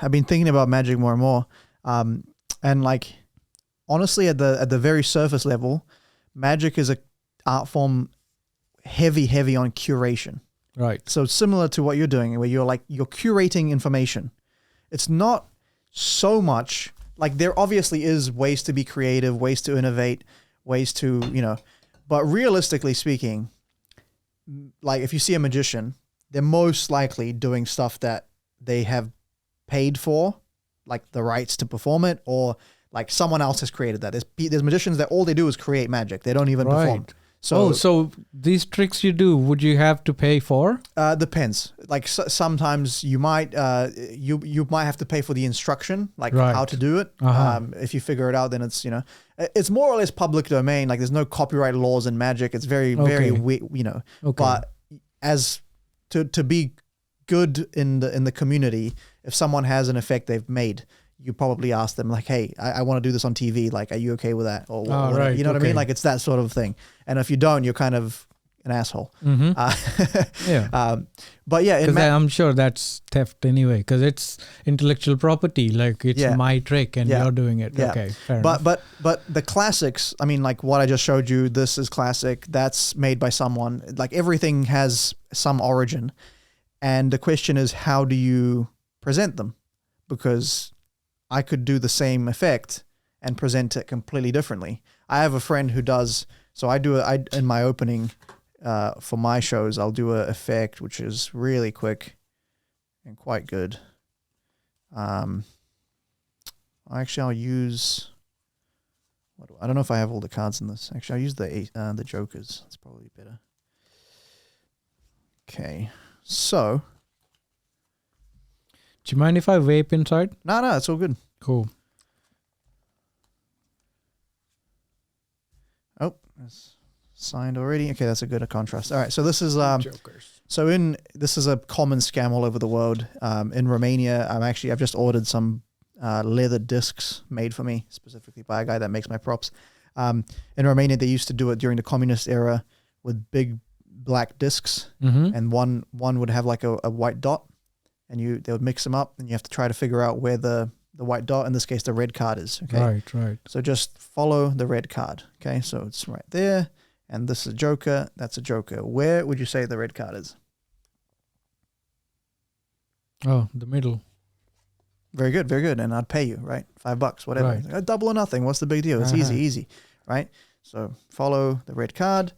I've been thinking about magic more and more. And like, honestly, at the very surface level, magic is a art form heavy on curation. Right. So similar to what you're doing, where you're curating information. It's not so much like there obviously is ways to be creative, ways to innovate, ways to, but realistically speaking, like if you see a magician, they're most likely doing stuff that they have paid for, like the rights to perform it, or like someone else has created that. There's magicians that all they do is create magic. They don't even perform. So these tricks you do, would you have to pay for? Depends. Like sometimes you might you might have to pay for the instruction, like how to do it. If you figure it out, then it's it's more or less public domain. Like there's no copyright laws in magic. It's very But as to be good in the community, if someone has an effect they've made, you probably ask them like, hey, I want to do this on TV. Like, are you okay with that? Or whatever. You know what I mean? Like it's that sort of thing. And if you don't, you're kind of an asshole. But yeah, I'm sure that's theft anyway, because it's intellectual property. Like it's my trick and you're doing it. Yeah. Okay, fair enough. But the classics, I mean, like what I just showed you, this is classic. That's made by someone. Like everything has some origin. And the question is, how do you present them? Because I could do the same effect and present it completely differently. I have a friend who does, so I in my opening for my shows, I'll do an effect which is really quick and quite good. Actually, I'll use, I don't know if I have all the cards in this. Actually, I'll use the jokers. That's probably better. Okay, so. Do you mind if I vape inside? No, it's all good. Cool. Oh, that's signed already. Okay, that's a good contrast. All right, so this is Jokers. This is a common scam all over the world. In Romania, I've just ordered some leather discs made for me specifically by a guy that makes my props. In Romania, they used to do it during the communist era with big black discs, and one would have like a white dot. And they would mix them up, and you have to try to figure out where the white dot, in this case, the red card is. Okay. Right. So just follow the red card. Okay. So it's right there, and this is a joker. That's a joker. Where would you say the red card is? Oh, the middle. Very good. And I'd pay you, right? $5, whatever. Right. Like, double or nothing. What's the big deal? It's easy, right? So follow the red card,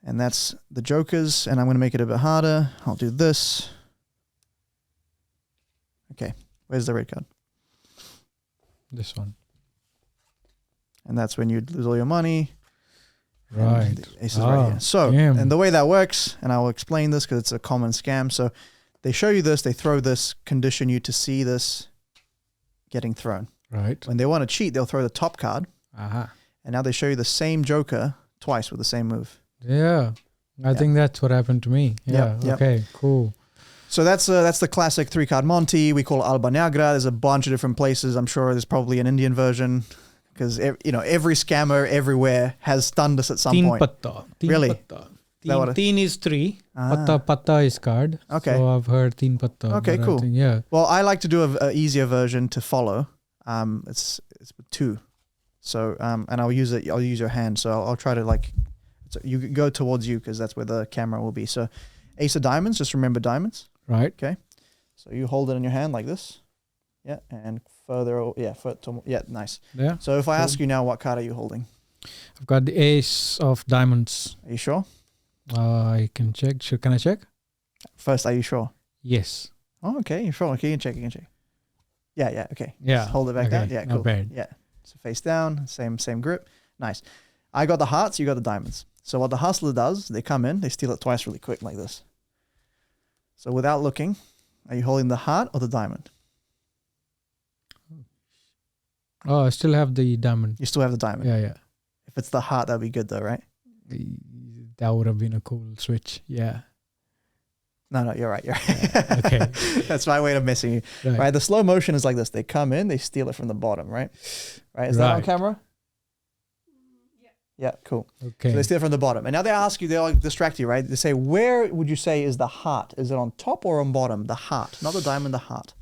and that's the jokers. And I'm going to make it a bit harder. I'll do this. Okay, where's the red card? This one. And that's when you lose all your money. Right. The ace is right here. So, and the way that works, and I'll explain this because it's a common scam. So they show you this, they throw this, condition you to see this getting thrown. Right. When they want to cheat, they'll throw the top card. And now they show you the same joker twice with the same move. Yeah. I think that's what happened to me. Yeah. Yep. Okay, cool. So that's the classic 3-card Monte. We call it Alba Negra. There's a bunch of different places. I'm sure there's probably an Indian version because every scammer everywhere has done this at some point. Patta. Really? Patta. Teen is 3. Patta is card. Okay. So I've heard teen patta. Okay, cool. Well, I like to do a easier version to follow. It's with 2. So and I'll use your hand. So I'll try to you go towards you because that's where the camera will be. So ace of diamonds. Just remember diamonds. Right. Okay. So you hold it in your hand like this. Yeah. And further. Yeah. Nice. Yeah. So if I ask you now, what card are you holding? I've got the ace of diamonds. Are you sure? I can check. Can I check? First, are you sure? Yes. Oh, okay. You're sure. Okay. You can check. Yeah. Okay. Yeah. Just hold it back down. Yeah. Cool. Not bad. Yeah. So face down. Same grip. Nice. I got the hearts. You got the diamonds. So what the hustler does, they come in, they steal it twice really quick like this. So without looking, are you holding the heart or the diamond? Oh, I still have the diamond. You still have the diamond? Yeah. If it's the heart, that'd be good though, right? That would have been a cool switch. Yeah. No, you're right. Yeah, okay. That's my way of missing you. Right. The slow motion is like this. They come in, they steal it from the bottom, right? Right. Is that on camera? Yeah, cool. Okay. So they steal from the bottom. And now they ask you, they'll distract you, right? They say, where would you say is the heart? Is it on top or on bottom? The heart. Not the diamond, the heart.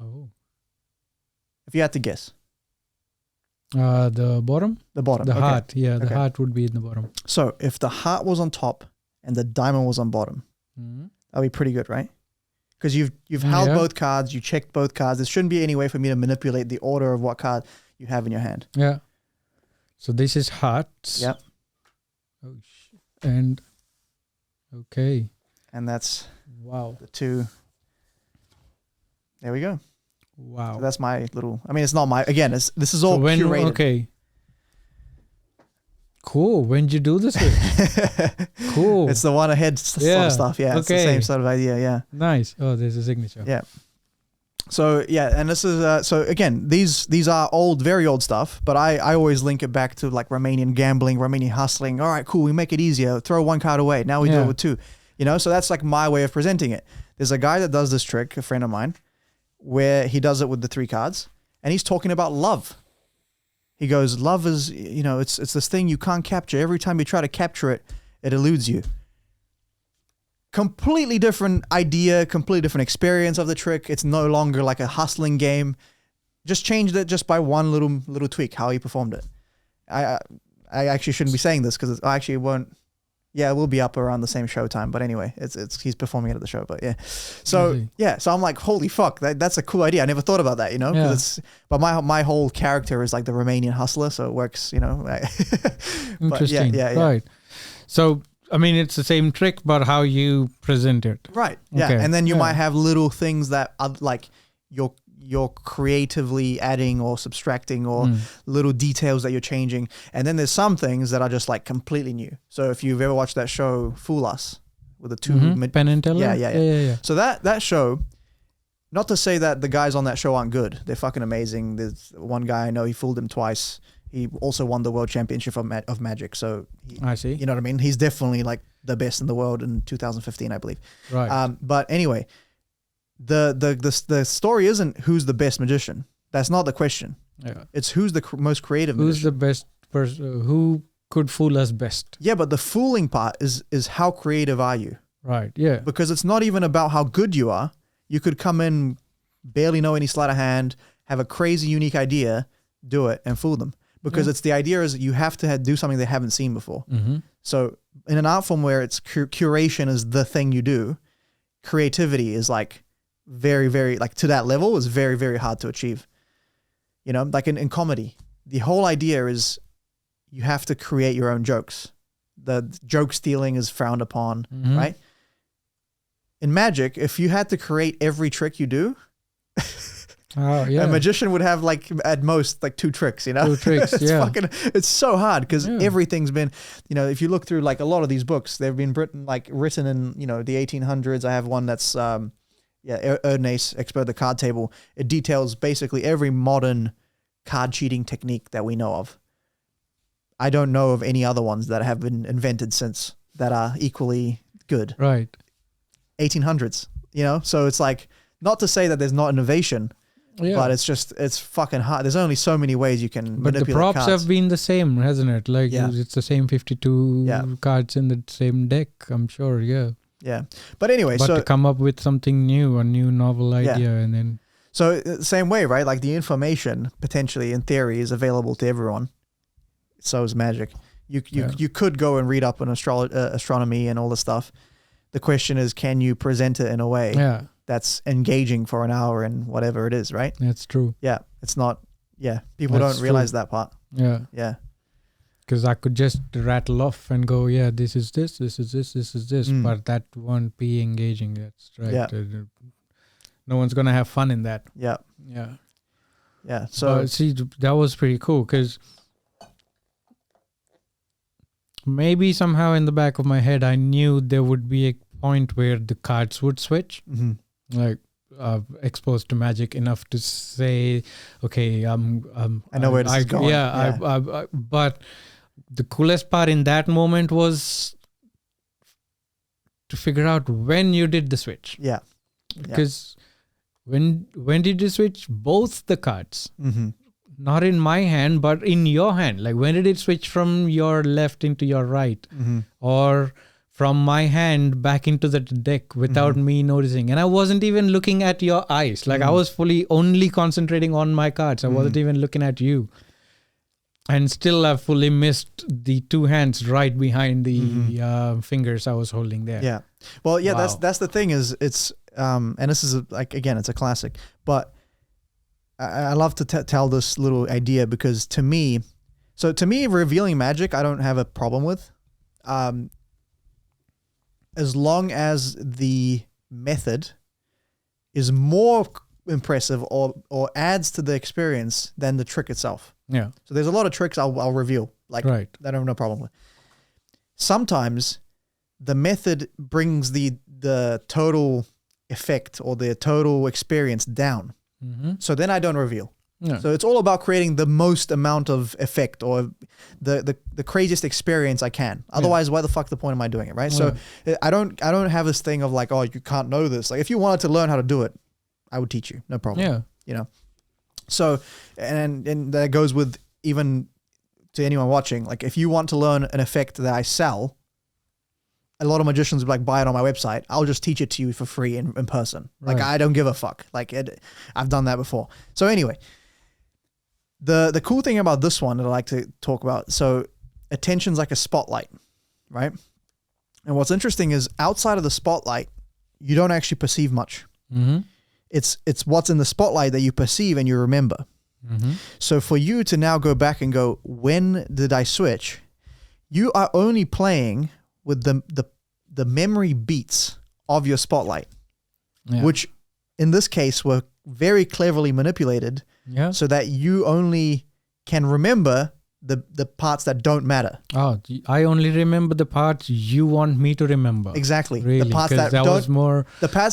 Oh. If you had to guess. The bottom? The bottom. The okay. heart. Yeah, the heart would be in the bottom. So if the heart was on top and the diamond was on bottom, that'd be pretty good, right? Because you've held both cards, you checked both cards. There shouldn't be any way for me to manipulate the order of what card you have in your hand. Yeah. So this is hearts. Yep. Oh shit. And okay. And that's the two. There we go. Wow. So that's my little. I mean, it's not my. Again, this is all curated. Okay. Cool. When did you do this? Cool. It's the one ahead sort of stuff. Yeah. It's the same sort of idea. Yeah. Nice. Oh, there's a signature. Yeah. So yeah, and this is so again, these are old, very old stuff, but I always link it back to like Romanian gambling, Romanian hustling. All right, cool. We make it easier. Throw one card away. Now we do it with two. So that's like my way of presenting it. There's a guy that does this trick, a friend of mine, where he does it with the 3 cards, and he's talking about love. He goes, love is, it's this thing you can't capture. Every time you try to capture it, it eludes you. Completely different idea, completely different experience of the trick. It's no longer like a hustling game. Just changed it just by one little tweak, how he performed it. I actually shouldn't be saying this because it won't. Yeah, it will be up around the same show time. But anyway, it's he's performing it at the show. But yeah, so so I'm like, holy fuck, that's a cool idea. I never thought about that, But my whole character is like the Romanian hustler, so it works, Interesting. Yeah. Right. So I mean, it's the same trick, but how you present it. Right. Yeah, and then you might have little things that are like you're creatively adding or subtracting or little details that you're changing. And then there's some things that are just like completely new. So if you've ever watched that show, Fool Us, with the 2... Penn and Teller? Yeah. So that show, not to say that the guys on that show aren't good. They're fucking amazing. There's one guy I know, he fooled him twice. He also won the world championship of Magic. So I see. You know what I mean? He's definitely like the best in the world in 2015, I believe. Right. But anyway, the story isn't who's the best magician. That's not the question. Yeah. It's who's the most creative Who's magician. the best person? Who could fool us best? Yeah, but the fooling part is how creative are you? Right. Yeah. Because it's not even about how good you are. You could come in, barely know any sleight of hand, have a crazy unique idea, do it, and fool them. Because it's the idea is you have to do something they haven't seen before. So in an art form where it's curation is the thing you do, creativity is like very, very, like to that level is very, very hard to achieve. Like in comedy, the whole idea is you have to create your own jokes. The joke stealing is frowned upon, right? In Magic, if you had to create every trick you do, a magician would have like at most like 2 tricks, 2 tricks, it's so hard because everything's been, if you look through like a lot of these books, they've been written in, the 1800s. I have one that's, Erdnase, Expert the Card Table. It details basically every modern card cheating technique that we know of. I don't know of any other ones that have been invented since that are equally good. Right. 1800s, so it's like, not to say that there's not innovation, but it's fucking hard. There's only so many ways you can manipulate But the props cards. have been the same, hasn't it? Like it's the same 52 cards in the same deck, I'm sure. Yeah. But anyway, to come up with something new, a new novel idea, and then... So same way, right? Like the information potentially in theory is available to everyone. So is Magic. You could go and read up on astronomy and all this stuff. The question is, can you present it in a way that's engaging for an hour and whatever it is, right? That's true. Yeah. It's not, people don't realize that part. Yeah. Yeah. Because I could just rattle off and go, this is this, this is this, this is this, but that won't be engaging. That's right. Yeah. No one's going to have fun in that. Yeah. Yeah. Yeah. So see, that was pretty cool because maybe somehow in the back of my head, I knew there would be a point where the cards would switch. Like exposed to Magic enough to say, okay, I know where this is going. I but the coolest part in that moment was to figure out when you did the switch. Yeah. Because when did you switch both the cards? Not in my hand, but in your hand. Like when did it switch from your left into your right? Or from my hand back into the deck without me noticing. And I wasn't even looking at your eyes. Like I was fully only concentrating on my cards. I wasn't even looking at you. And still I fully missed the two hands right behind the fingers I was holding there. Yeah. Well, yeah, that's the thing is it's, and this is again, it's a classic, but I love to tell this little idea because to me, revealing magic, I don't have a problem with. As long as the method is more impressive or adds to the experience than the trick itself. Yeah. So there's a lot of tricks I'll reveal, like that I have no problem with. Sometimes the method brings the total effect or the total experience down. So then I don't reveal. Yeah. So it's all about creating the most amount of effect or the craziest experience I can. Otherwise, why the fuck the point am I doing it, right? So I don't have this thing of like, oh, you can't know this. Like if you wanted to learn how to do it, I would teach you, no problem. Yeah, you know. So and that goes with even to anyone watching. Like if you want to learn an effect that I sell, a lot of magicians would like buy it on my website. I'll just teach it to you for free in person. Like I don't give a fuck. Like I've done that before. So anyway. The cool thing about this one that I like to talk about, so attention's like a spotlight, right? And what's interesting is outside of the spotlight, you don't actually perceive much. It's what's in the spotlight that you perceive and you remember. So for you to now go back and go, when did I switch? You are only playing with the memory beats of your spotlight, which in this case were very cleverly manipulated. So that you only can remember the parts that don't matter. Oh, I only remember the parts you want me to remember. Exactly. Really, the parts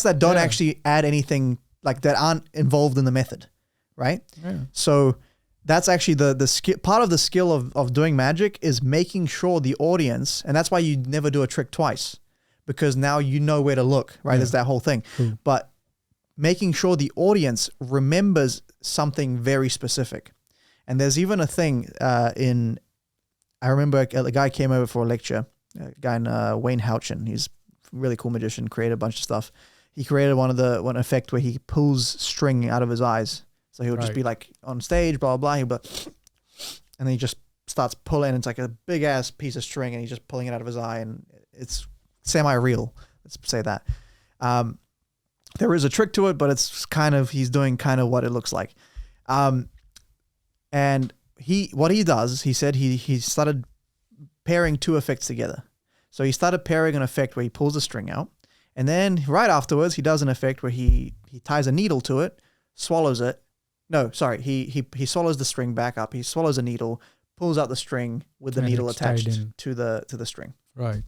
that don't actually add anything, like that aren't involved in the method, right? Yeah. So that's actually the skill. Part of the skill of doing magic is making sure the audience, and that's why you never do a trick twice, because now you know where to look, right? There's that whole thing. Cool. But making sure the audience remembers something very specific. And there's even a thing I remember a guy came over for a lecture, a guy named Wayne Houchin. He's a really cool magician, created a bunch of stuff. He created one effect where he pulls string out of his eyes. So he'll just be like on stage, blah, blah, blah. He'll be like, and then he just starts pulling. It's like a big ass piece of string and he's just pulling it out of his eye and it's semi-real. Let's say that. There is a trick to it, but it's he's doing kind of what it looks like. And what he does, he said he started pairing two effects together. So he started pairing an effect where he pulls the string out. And then right afterwards, he does an effect where he ties a needle to it, swallows it. No, sorry. He swallows the string back up. He swallows a needle, pulls out the string with the needle attached to the string. Right.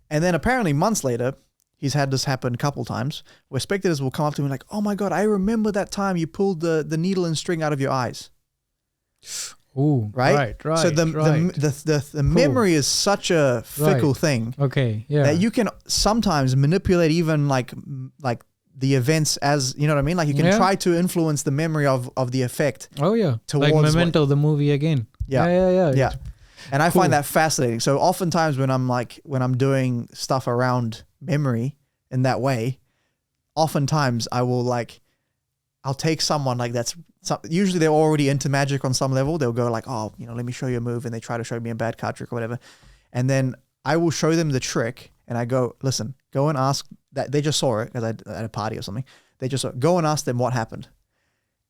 And then apparently months later, he's had this happen a couple times where spectators will come up to him like, oh my God, I remember that time you pulled the needle and string out of your eyes. Ooh, right. So the memory is such a fickle thing. Okay. Yeah. That you can sometimes manipulate even like the events as, you know what I mean? Like you can try to influence the memory of the effect. Oh yeah. Like Memento, the movie again. Yeah. And I find that fascinating. So oftentimes when I'm doing stuff around memory in that way, oftentimes I'll take someone like usually they're already into magic on some level. They'll go like, oh, let me show you a move. And they try to show me a bad card trick or whatever. And then I will show them the trick and I go, listen, go and ask that. They just saw it because I at a party or something. They just go and ask them what happened.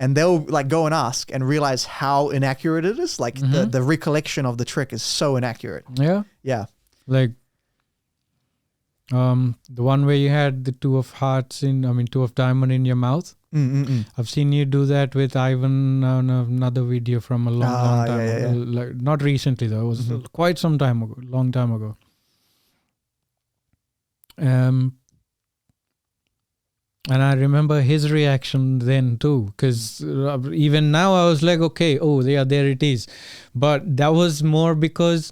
And they'll go and ask and realize how inaccurate it is. Like the recollection of the trick is so inaccurate. Yeah. Yeah. Like the one where you had the two of diamond in your mouth. I've seen you do that with Ivan on another video from a long time ago. Like, not recently though. It was quite some time ago, long time ago. And I remember his reaction then too, because even now I was like, okay, there it is. But that was more because,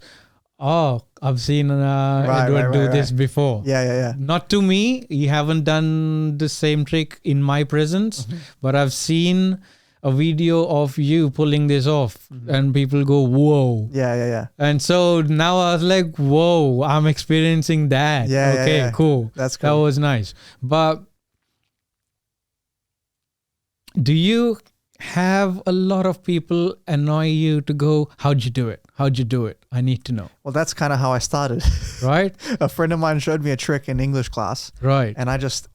I've seen Eduard do this before. Yeah. Not to me. You haven't done the same trick in my presence, but I've seen a video of you pulling this off and people go, whoa. Yeah. And so now I was like, whoa, I'm experiencing that. Yeah. Okay, cool. That's cool. That was nice. But do you have a lot of people annoy you to go, how'd you do it? How'd you do it? I need to know. Well, that's kind of how I started. Right? A friend of mine showed me a trick in English class. Right. And I just,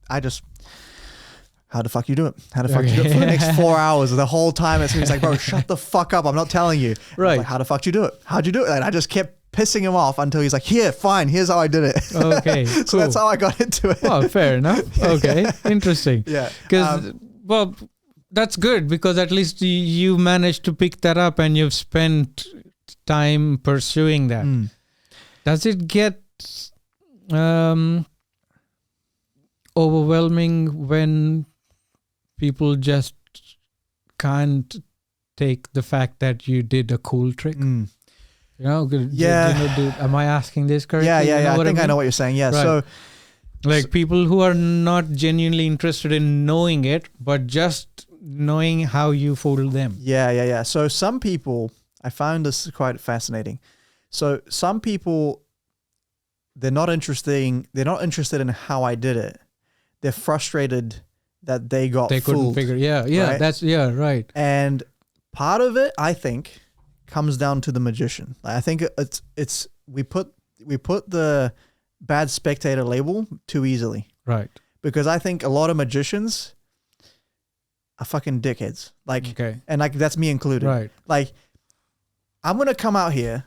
how the fuck you do it? How the fuck you do it? For the next 4 hours, the whole time he's like, bro, shut the fuck up. I'm not telling you. Right. Like, how the fuck you do it? How'd you do it? And I just kept pissing him off until he's like, here, fine. Here's how I did it. Okay. So cool. that's how I got into it. Well, fair enough. Okay. Interesting. Yeah. Because, well, that's good because at least you managed to pick that up and you've spent time pursuing that. Does it get overwhelming when people just can't take the fact that you did a cool trick? You know, am I asking this correctly? Yeah. You know I think I know what you're saying. Yeah. Right. So people who are not genuinely interested in knowing it, but just knowing how you fooled them. Yeah. So some people, I found this quite fascinating. So some people, they're not interested in how I did it. They're frustrated that they got They couldn't fooled. figure. Yeah. Right? Right. And part of it, I think, comes down to the magician. I think it's we put the bad spectator label too easily. Right. Because I think a lot of magicians are fucking dickheads. And that's me included. Right. Like, I'm going to come out here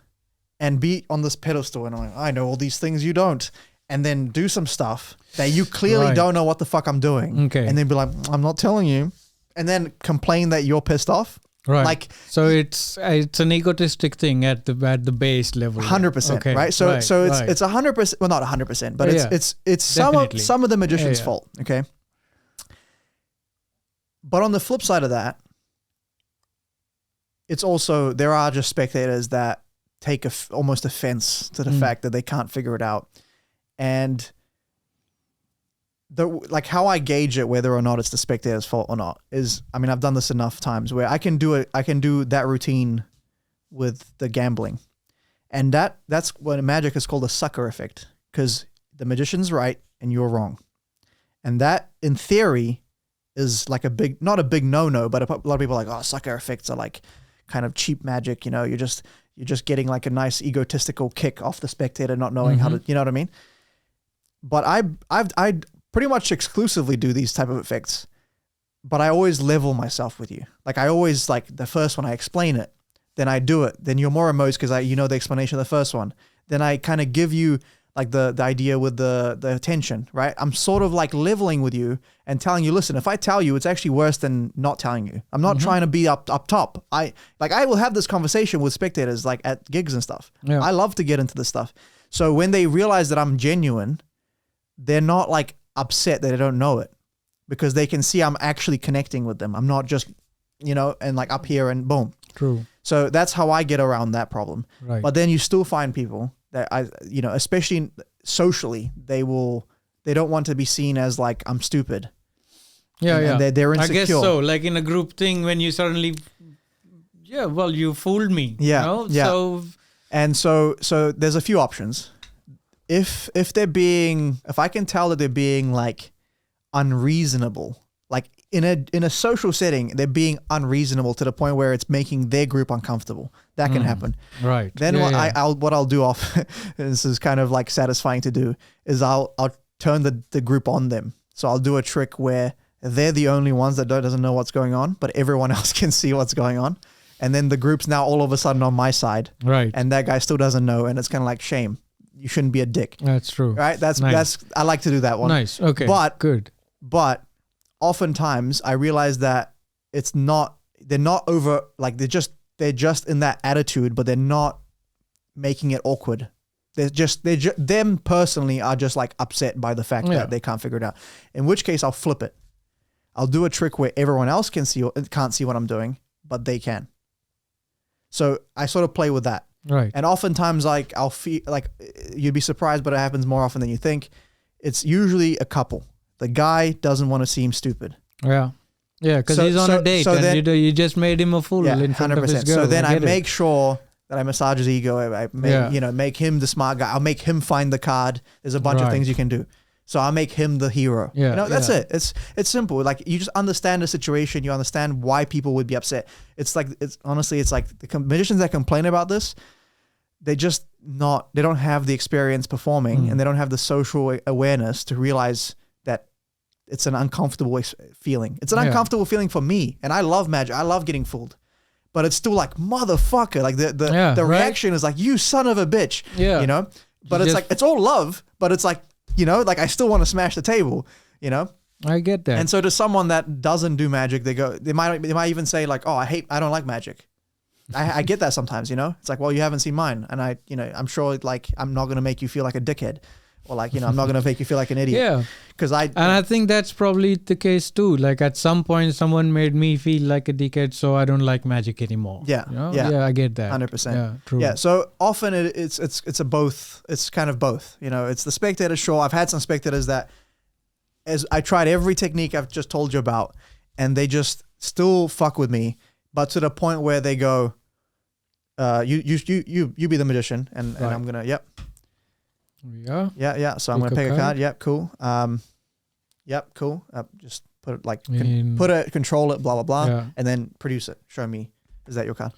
and be on this pedestal and I'm like, I know all these things you don't. And then do some stuff that you clearly don't know what the fuck I'm doing. Okay. And then be like, I'm not telling you. And then complain that you're pissed off. Right. Like, so it's an egotistic thing at the base level. 100%. Okay. Right. So right. it's 100%. Well, not 100%, but it's some of the magician's fault. Okay. But on the flip side of that, it's also, there are just spectators that take almost offense to the fact that they can't figure it out. And how I gauge it, whether or not it's the spectator's fault or not, is, I mean, I've done this enough times where I can do that routine with the gambling. And that's what in magic is called a sucker effect, because the magician's right and you're wrong. And that, in theory, is like not a big no-no, but a lot of people are like, oh, sucker effects are like kind of cheap magic. You know, you're just getting like a nice egotistical kick off the spectator, not knowing how to, you know what I mean? But I pretty much exclusively do these type of effects, but I always level myself with you. Like I always, like the first one I explain it, then I do it. Then you're more amused because you know the explanation of the first one. Then I kind of give you like the idea with the attention, right? I'm sort of like leveling with you and telling you, listen, if I tell you, it's actually worse than not telling you. I'm not trying to be up top. I will have this conversation with spectators like at gigs and stuff. Yeah. I love to get into this stuff. So when they realize that I'm genuine, they're not like upset that they don't know it, because they can see I'm actually connecting with them. I'm not just, and like up here and boom. True. So that's how I get around that problem. Right. But then you still find people that especially socially, they don't want to be seen as like I'm stupid. Yeah, and they're insecure. I guess so. Like in a group thing, when you suddenly, you fooled me. Yeah, yeah. So there's a few options. If I can tell that they're being like unreasonable, like in a social setting, they're being unreasonable to the point where it's making their group uncomfortable. That can happen. Right. Then what I'll do this is kind of like satisfying to do, is I'll turn the group on them. So I'll do a trick where they're the only ones that doesn't know what's going on, but everyone else can see what's going on. And then the group's now all of a sudden on my side. Right. And that guy still doesn't know. And it's kind of like, shame. You shouldn't be a dick. That's true. Right? That's I like to do that one. Nice. Okay. Good. But oftentimes I realize that they're not over, like they're just in that attitude, but they're not making it awkward. Them personally are just like upset by the fact that they can't figure it out. In which case I'll flip it. I'll do a trick where everyone else can't see what I'm doing, but they can. So I sort of play with that. Right. And oftentimes, like, I'll feel like, you'd be surprised, but it happens more often than you think. It's usually a couple. The guy doesn't want to seem stupid. Yeah. Yeah, because he's on a date, and then, you just made him a fool in front 100%. Of his girl. So then I make sure that I massage his ego. I make, make him the smart guy. I'll make him find the card. There's a bunch of things you can do. So I'll make him the hero. Yeah, that's it. It's simple. Like, you just understand the situation. You understand why people would be upset. Honestly, it's like the magicians that complain about this, they don't have the experience performing, and they don't have the social awareness to realize that it's an uncomfortable feeling. It's an uncomfortable feeling for me. And I love magic. I love getting fooled. But it's still like, motherfucker. Like the reaction is like, you son of a bitch. Yeah. You know? But it's like, it's all love, but it's like, like I still want to smash the table, I get that. And so to someone that doesn't do magic, they might even say like, oh, I don't like magic. I get that sometimes, It's like, well, you haven't seen mine. And I'm sure like, I'm not going to make you feel like a dickhead. Or like, I'm not going to make you feel like an idiot. Yeah. And I think that's probably the case too. Like at some point someone made me feel like a dickhead, so I don't like magic anymore. Yeah. Yeah, I get that. 100%. Yeah, true. Yeah. So often it's a both. It's kind of both. It's the spectator. Sure, I've had some spectators that, as I tried every technique I've just told you about, and they just still fuck with me, but to the point where they go, you be the magician, and I'm gonna Yeah. So I'm gonna pick a card. Yep, cool. Yep, cool. Just put it like control it, blah blah blah, and then produce it. Show me. Is that your card?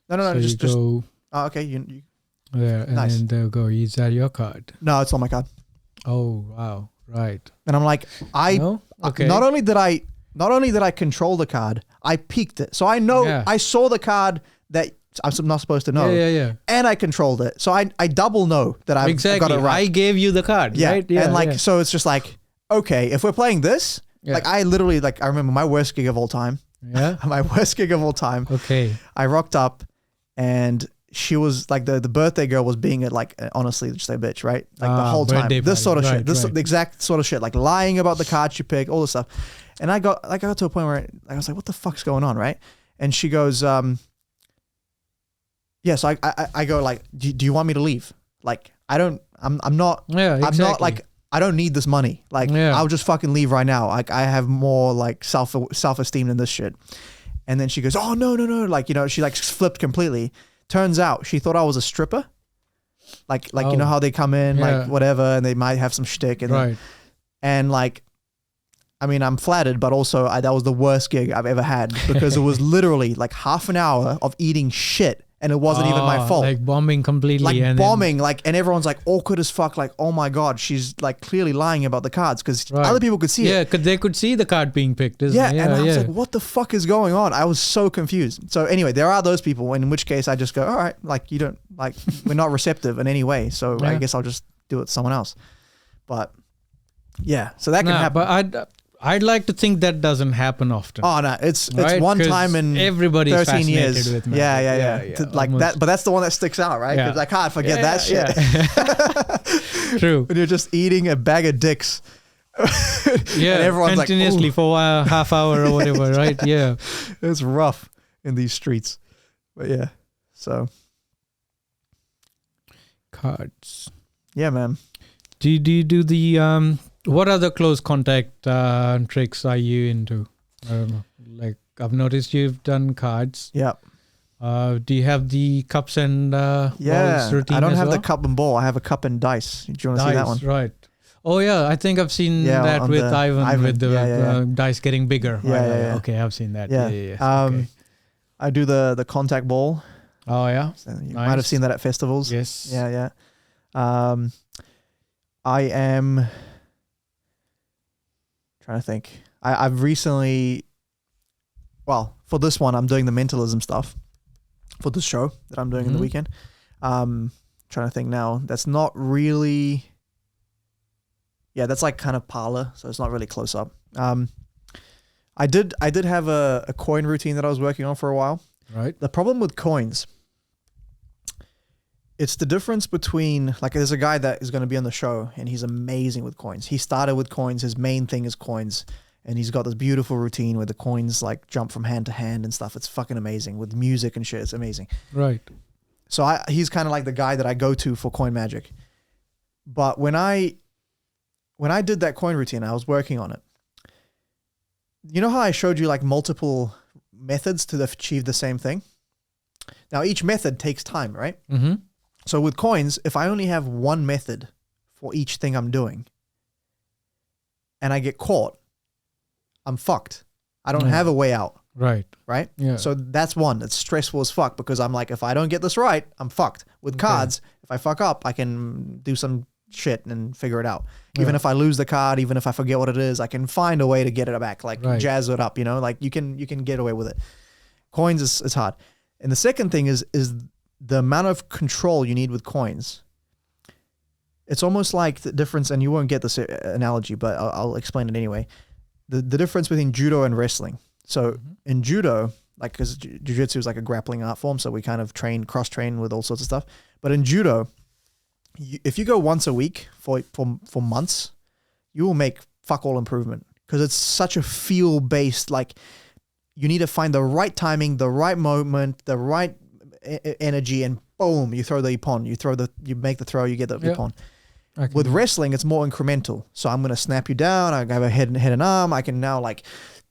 No. So just. Oh, okay. You. Yeah, and then they'll go. Is that your card? No, it's not my card. Oh wow! Right. And I'm like, okay. Not only did I control the card, I peeked it, so I know I saw the card that I'm not supposed to know. Yeah. And I controlled it. So I double know that I've got it right. I gave you the card, right? Yeah. And so it's just like, okay, if we're playing this, like I literally, like I remember my worst gig of all time. Yeah. My worst gig of all time. Okay. I rocked up and she was like, the birthday girl was being like, honestly, just a bitch, right? Like the whole time. This sort of shit. The exact sort of shit. Like lying about the card she picked, all this stuff. And I got to a point where I was like, what the fuck's going on, right? And she goes, yeah, so I go like, do you want me to leave? Like, I'm not like, I don't need this money. Like, I'll just fucking leave right now. Like, I have more like self-esteem than this shit. And then she goes, oh, no. Like, she like flipped completely. Turns out she thought I was a stripper. Like, you know how they come in, like whatever, and they might have some shtick. And like, I mean, I'm flattered, but also that was the worst gig I've ever had because it was literally like half an hour of eating shit. And it wasn't even my fault. Like bombing completely. Like and bombing, and everyone's like awkward as fuck. Like, oh my God, she's like clearly lying about the cards because other people could see it. Yeah, because they could see the card being picked. And I was like, what the fuck is going on? I was so confused. So anyway, there are those people, in which case I just go, all right, like you don't, like we're not receptive in any way. So I guess I'll just do it to someone else. But yeah, so that can happen. But I'd like to think that doesn't happen often. Oh no, it's one time in everybody's 13 years. With me. Yeah. Like that, but that's the one that sticks out, right? Because I can't forget that shit. Yeah. True. When you're just eating a bag of dicks. And everyone's continuously like, for a half hour or whatever, right? Yeah. It's rough in these streets. But yeah, so. Cards. Yeah, man. Do you do the... What other close contact tricks are you into? I don't know. Like, I've noticed you've done cards. Yeah. Do you have the cups and balls routine? I don't have the cup and ball. I have a cup and dice. Do you want to see that one? Right. Oh yeah, I think I've seen that with Ivan with the dice getting bigger. Yeah. Okay, I've seen that. Yeah. Okay. I do the contact ball. Oh yeah. So you might have seen that at festivals. Yes. Yeah. I am trying to think. I've recently, for this one, I'm doing the mentalism stuff for this show that I'm doing in the weekend. Trying to think now. That's not really, that's like kind of parlor, so it's not really close up. I did have a coin routine that I was working on for a while. Right. The problem with coins, it's the difference between, like, there's a guy that is going to be on the show and he's amazing with coins. He started with coins. His main thing is coins. And he's got this beautiful routine where the coins like jump from hand to hand and stuff. It's fucking amazing with music and shit. It's amazing. Right. So he's kind of like the guy that I go to for coin magic. But when I did that coin routine, I was working on it. you know how I showed you like multiple methods to achieve the same thing? Now, each method takes time, right? Mm-hmm. So with coins, if I only have one method for each thing I'm doing and I get caught, I'm fucked. I don't have a way out. Right. Right? Yeah. So that's one. It's stressful as fuck because I'm like, if I don't get this right, I'm fucked. With cards, if I fuck up, I can do some shit and figure it out. Even if I lose the card, even if I forget what it is, I can find a way to get it back, like jazz it up, you know, like you can get away with it. Coins is hard. And the second thing is the amount of control you need with coins. It's almost like the difference, and you won't get this analogy, but I'll explain it anyway. The difference between judo and wrestling. So in judo, like, because jiu-jitsu is like a grappling art form, so we kind of cross-train with all sorts of stuff. But in judo, if you go once a week for months, you will make fuck all improvement because it's such a feel-based, like, you need to find the right timing, the right moment, the right energy, and boom, you throw the ippon. You make the throw, you get the ippon. With wrestling, it's more incremental. So I'm going to snap you down. I have a head and arm. I can now like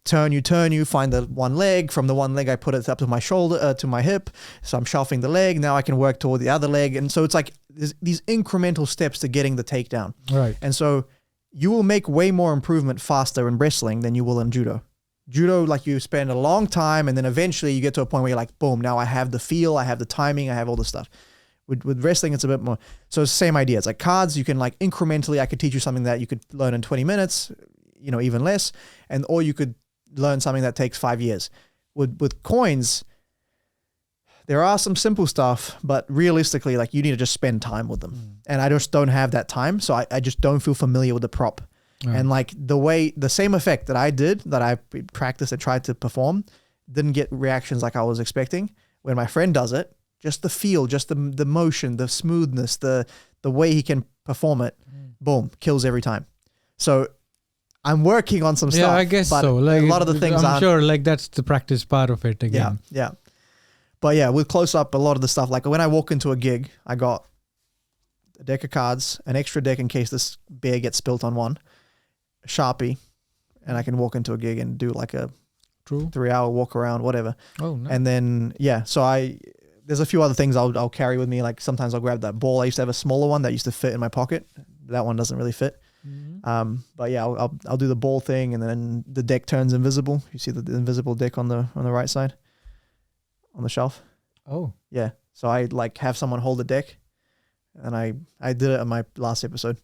turn you, find the one leg. From the one leg, I put it up to my shoulder, to my hip. So I'm shuffling the leg. Now I can work toward the other leg. And so it's like these incremental steps to getting the takedown. Right. And so you will make way more improvement faster in wrestling than you will in judo. Judo, like, you spend a long time and then eventually you get to a point where you're like, boom, now I have the feel, I have the timing, I have all this stuff. With wrestling, it's a bit more. So it's the same idea. It's like cards, you can like incrementally, I could teach you something that you could learn in 20 minutes, you know, even less. Or you could learn something that takes 5 years. With coins, there are some simple stuff, but realistically, like, you need to just spend time with them. And I just don't have that time. So I just don't feel familiar with the prop. And like the same effect that I practiced and tried to perform, didn't get reactions like I was expecting. When my friend does it, just the feel, just the motion, the smoothness, the way he can perform it, boom, kills every time. So I'm working on some stuff. Yeah, I guess so. Like, a lot of the things I'm sure like that's the practice part of it again. Yeah. But yeah, with close up, a lot of the stuff, like when I walk into a gig, I got a deck of cards, an extra deck in case this beer gets spilt on one, a Sharpie, and I can walk into a gig and do like a 3-hour walk around, whatever. Oh, nice. And then, so there's a few other things I'll carry with me. Like sometimes I'll grab that ball. I used to have a smaller one that used to fit in my pocket. That one doesn't really fit. But yeah, I'll do the ball thing, and then the deck turns invisible. You see the invisible deck on the right side on the shelf. Oh, yeah. So I like have someone hold the deck, and I did it on my last episode.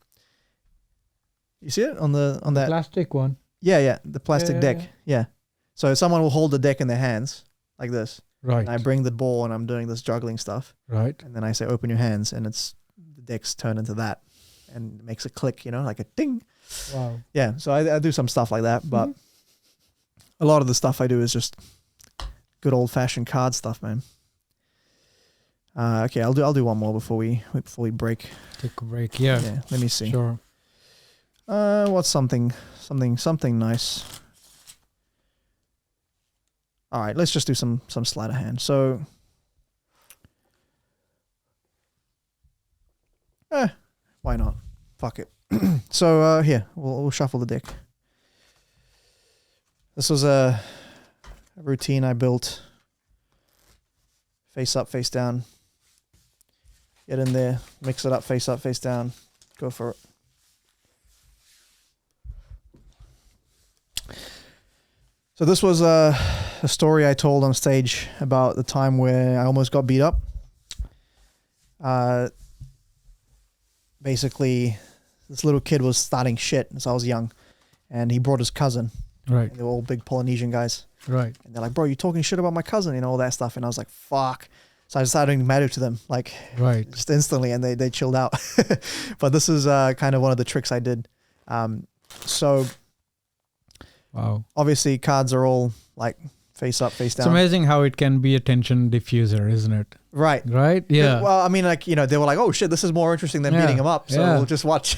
You see it on that plastic one? Yeah, the plastic deck. Yeah. So someone will hold the deck in their hands like this. Right. And I bring the ball and I'm doing this juggling stuff. Right. And then I say, open your hands, and the decks turn into that and it makes a click, you know, like a ding. Wow. Yeah. So I do some stuff like that, but a lot of the stuff I do is just good old fashioned card stuff, man. Okay. I'll do one more before we break. Take a break. Yeah. Let me see. Sure. What's something nice? All right, let's just do some sleight of hand. So, why not? Fuck it. So here, we'll shuffle the deck. This was a routine I built. Face up, face down. Get in there, mix it up, face down. Go for it. So this was a story I told on stage about the time where I almost got beat up. Basically, this little kid was starting shit as I was young, and he brought his cousin. Right. They were all big Polynesian guys. Right. And they're like, bro, you're talking shit about my cousin and all that stuff. And I was like, fuck. So I decided to matter to them, like, just instantly, and they chilled out. But this is kind of one of the tricks I did. So... Wow. Obviously, cards are all like face up, face down. It's amazing how it can be a tension diffuser, isn't it? Right. Right? Yeah. Well, I mean, like, you know, they were like, oh shit, this is more interesting than beating him up. So we'll just watch.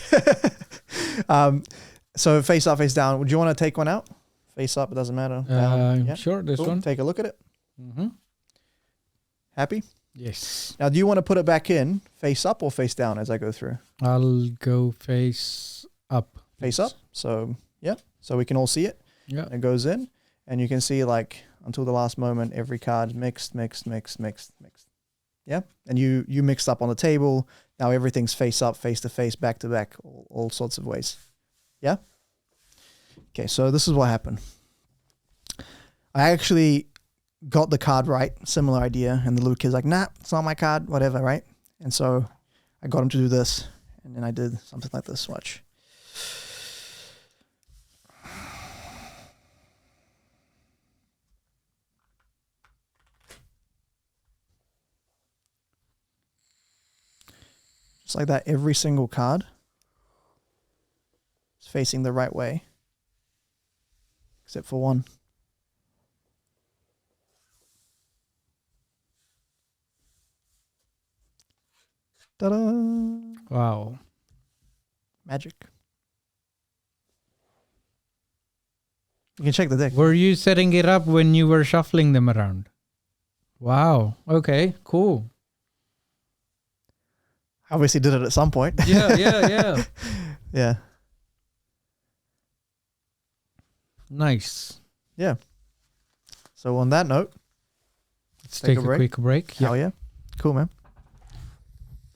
So face up, face down. Would you want to take one out? Face up, it doesn't matter. Down. Sure, this one. Take a look at it. Happy? Yes. Now, do you want to put it back in face up or face down as I go through? I'll go face up. Face up. So, yeah. So we can all see it. Yeah. It goes in, and you can see like until the last moment, every card mixed. Yeah, and you mixed up on the table. Now everything's face up, face to face, back to back, all sorts of ways. Yeah. Okay, so this is what happened. I actually got the card right, similar idea, and the little kid's like, nah, it's not my card, whatever, right? And so I got him to do this, and then I did something like this. Watch. Just like that, every single card is facing the right way, except for one. Ta-da! Wow. Magic. You can check the deck. Were you setting it up when you were shuffling them around? Wow. Okay, cool. Obviously did it at some point. Yeah. Yeah. Nice. Yeah. So on that note, let's take a quick break. Hell yeah. Cool, man.